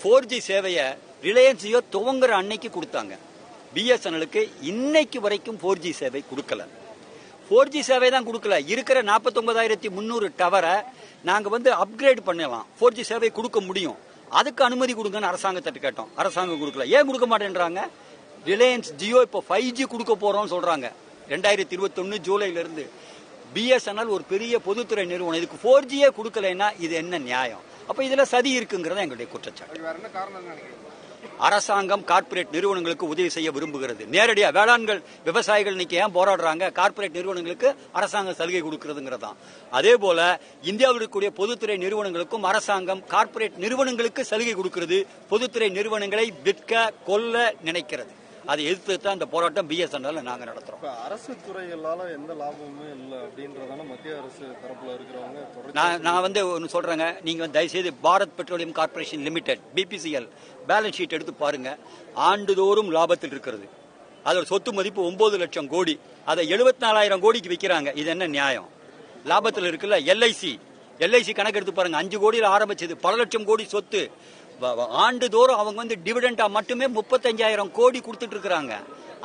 4G சேவையை Reliance Jio துவங்குற அன்னைக்கு கொடுத்தாங்க. பிஎஸ்என்எலுக்கு இன்னைக்கு வரைக்கும் 4G சேவை கொடுக்கல. 4G சேவை தான் கொடுக்கல. இருக்கிற 49,300 டவரை நாங்க அப்கிரேட் பண்ணலாம், 4G சேவை கொடுக்க முடியும், அதுக்கு அனுமதி கொடுங்கன்னு அரசாங்கத்தை கேட்டோம். அரசாங்கம் கொடுக்கல. ஏன் கொடுக்க மாட்டேன்றாங்க? ரிலையன்ஸ் ஜியோ இப்போ 5G கொடுக்க போறோம்னு சொல்றாங்க 2021 ஜூலைல இருந்து. பிஎஸ்என்எல் ஒரு பெரிய பொதுத்துறை நிறுவனம், இதுக்கு 4Gயே கொடுக்கலைன்னா இது என்ன நியாயம்? அப்ப இதுல சதி இருக்குங்கிறத எங்களுடைய குற்றச்சாட்டு. அரசாங்கம் கார்ப்பரேட் நிறுவனங்களுக்கு உதவி செய்ய விரும்புகிறது. நேரடியா வேளாண்கள் விவசாயிகள் இன்னைக்கு ஏன் போராடுறாங்க? கார்ப்பரேட் நிறுவனங்களுக்கு அரசாங்கம் சலுகை கொடுக்கிறதுங்கிறதான். அதே போல இந்தியாவில் இருக்கக்கூடிய பொதுத்துறை நிறுவனங்களுக்கும் அரசாங்கம் கார்ப்பரேட் நிறுவனங்களுக்கு சலுகை கொடுக்கிறது. பொதுத்துறை நிறுவனங்களை விற்க கொல்ல நினைக்கிறது. அதை எதிர்த்து தான் இந்த போராட்டம் பிஎஸ்என்எல் நாங்க நடத்துறோம். அரசு துறைகளால எந்த லாபமுமே இல்லை அப்படின்றதான மத்திய அரசு தரப்புல இருக்கிறவங்க. நான் ஒன்னு சொல்றேங்க, நீங்க தயவுசெய்து Bharat petroleum corporation limited BPCL balance sheet எடுத்து பாருங்க. ஆண்டுதோறும் லாபத்தில் இருக்கிறது. அதோட சொத்து மதிப்பு 9 லட்சம் கோடி. அதை 74,000 கோடிக்கு விற்கிறாங்க. இது என்ன நியாயம்? லாபத்தில் இருக்குல்ல. எல்ஐசி கணக்கு எடுத்து பாருங்க. 5 கோடியில் ஆரம்பிச்சது, பல லட்சம் கோடி சொத்து. ஆண்டுதோறும் அவங்க டிவிடெண்டா மட்டுமே 35,000 கோடி கொடுத்துட்டு இருக்காங்க.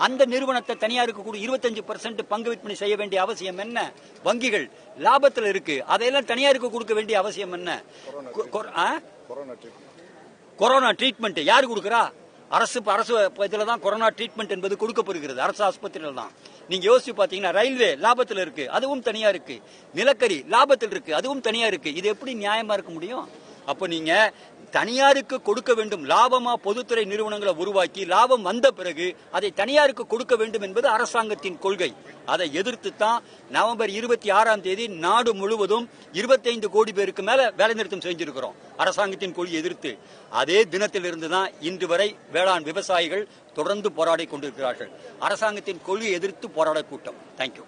அந்த நிறுவனத்தை தனியாருக்கு கூட 25% பங்கு விற்பனை செய்ய வேண்டிய அவசியம் என்ன? வங்கிகள் லாபத்தில் இருக்கு, அதையெல்லாம் தனியாருக்கு கொடுக்க வேண்டிய அவசியம் என்ன? கொரோனா ட்ரீட்மெண்ட் யாரு கொடுக்கறா? அரசு இதுல தான் கொரோனா ட்ரீட்மெண்ட் என்பது கொடுக்கப்படுகிறது, அரசு ஆஸ்பத்திரியில் தான். நீங்க யோசிச்சு பாத்தீங்கன்னா ரயில்வே லாபத்தில் இருக்கு, அதுவும் தனியா இருக்கு. நிலக்கரி லாபத்தில் இருக்கு, அதுவும் தனியா இருக்கு. இது எப்படி நியாயமா இருக்க முடியும்? அப்ப நீங்க தனியாருக்கு கொடுக்க வேண்டும், லாபமா பொதுத்துறை நிறுவனங்களை உருவாக்கி லாபம் வந்த பிறகு அதை தனியாருக்கு கொடுக்க வேண்டும் என்பது அரசாங்கத்தின் கொள்கை. அதை எதிர்த்து தான் நவம்பர் 26ஆம் தேதி நாடு முழுவதும் 25 கோடி பேருக்கு மேல வேலைநிறுத்தம் செஞ்சிருக்கிறோம், அரசாங்கத்தின் கொள்கை எதிர்த்து. அதே தினத்தில் இருந்துதான் இன்று வரை வேளாண் விவசாயிகள் தொடர்ந்து போராடி கொண்டிருக்கிறார்கள். அரசாங்கத்தின் கொள்கை எதிர்த்து போராட கூட்டம். தேங்க்யூ.